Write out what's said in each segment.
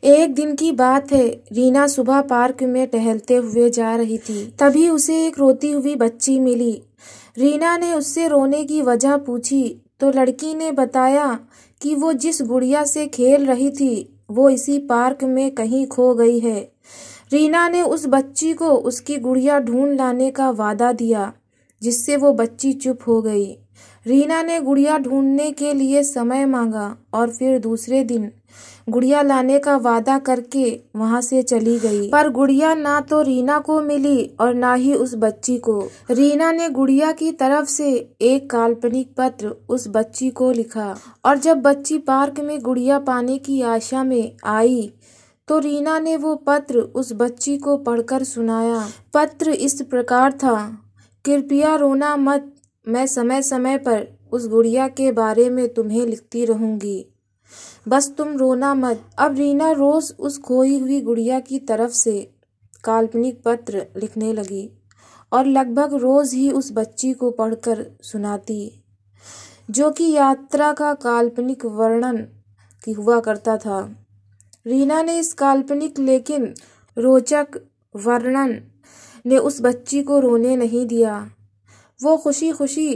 एक दिन की बात है, रीना सुबह पार्क में टहलते हुए जा रही थी। तभी उसे एक रोती हुई बच्ची मिली। रीना ने उससे रोने की वजह पूछी तो लड़की ने बताया कि वो जिस गुड़िया से खेल रही थी वो इसी पार्क में कहीं खो गई है। रीना ने उस बच्ची को उसकी गुड़िया ढूंढ लाने का वादा दिया, जिससे वो बच्ची चुप हो गई। रीना ने गुड़िया ढूंढने के लिए समय मांगा और फिर दूसरे दिन गुड़िया लाने का वादा करके वहां से चली गई। पर गुड़िया ना तो रीना को मिली और ना ही उस बच्ची को। रीना ने गुड़िया की तरफ से एक काल्पनिक पत्र उस बच्ची को लिखा और जब बच्ची पार्क में गुड़िया पाने की आशा में आई तो रीना ने वो पत्र उस बच्ची को पढ़कर सुनाया। पत्र इस प्रकार था, कृपया रोना मत, मैं समय समय पर उस गुड़िया के बारे में तुम्हें लिखती रहूंगी, बस तुम रोना मत। अब रीना रोज उस खोई हुई गुड़िया की तरफ से काल्पनिक पत्र लिखने लगी और लगभग रोज ही उस बच्ची को पढ़कर सुनाती, जो कि यात्रा का काल्पनिक वर्णन की हुआ करता था। रीना ने इस काल्पनिक लेकिन रोचक वर्णन ने उस बच्ची को रोने नहीं दिया। वो खुशी खुशी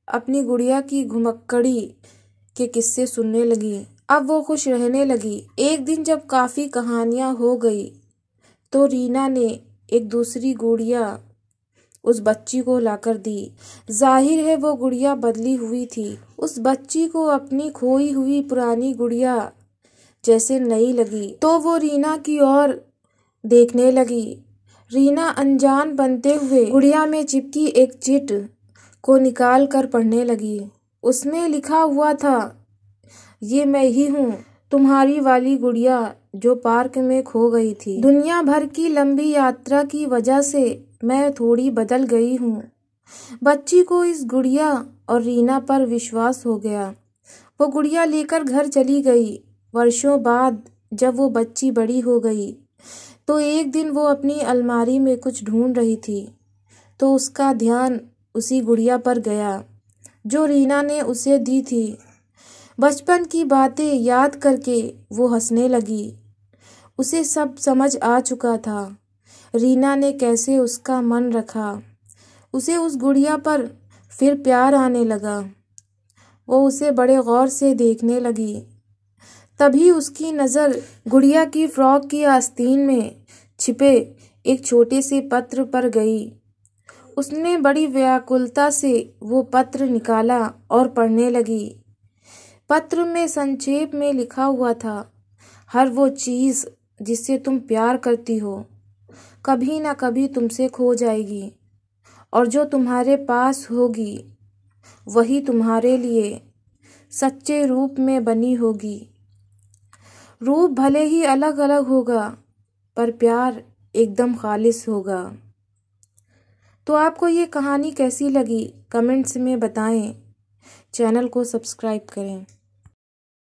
अपनी गुड़िया की घुमक्कड़ी के किस्से सुनने लगी। अब वो खुश रहने लगी। एक दिन जब काफी कहानियां हो गई तो रीना ने एक दूसरी गुड़िया उस बच्ची को लाकर दी। जाहिर है वो गुड़िया बदली हुई थी। उस बच्ची को अपनी खोई हुई पुरानी गुड़िया जैसे नई लगी तो वो रीना की ओर देखने लगी। रीना अनजान बनते हुए गुड़िया में चिपकी एक चिट को निकाल कर पढ़ने लगी। उसमें लिखा हुआ था, ये मैं ही हूँ, तुम्हारी वाली गुड़िया जो पार्क में खो गई थी। दुनिया भर की लंबी यात्रा की वजह से मैं थोड़ी बदल गई हूँ। बच्ची को इस गुड़िया और रीना पर विश्वास हो गया। वो गुड़िया लेकर घर चली गई। वर्षों बाद जब वो बच्ची बड़ी हो गई तो एक दिन वो अपनी अलमारी में कुछ ढूंढ रही थी तो उसका ध्यान उसी गुड़िया पर गया जो रीना ने उसे दी थी। बचपन की बातें याद करके वो हंसने लगी। उसे सब समझ आ चुका था, रीना ने कैसे उसका मन रखा। उसे उस गुड़िया पर फिर प्यार आने लगा। वो उसे बड़े गौर से देखने लगी। तभी उसकी नज़र गुड़िया की फ्रॉक की आस्तीन में छिपे एक छोटे से पत्र पर गई। उसने बड़ी व्याकुलता से वो पत्र निकाला और पढ़ने लगी। पत्र में संक्षेप में लिखा हुआ था, हर वो चीज़ जिससे तुम प्यार करती हो कभी ना कभी तुमसे खो जाएगी और जो तुम्हारे पास होगी वही तुम्हारे लिए सच्चे रूप में बनी होगी। रूप भले ही अलग अलग होगा पर प्यार एकदम खालिस होगा। तो आपको ये कहानी कैसी लगी कमेंट्स में बताएं। चैनल को सब्सक्राइब करें।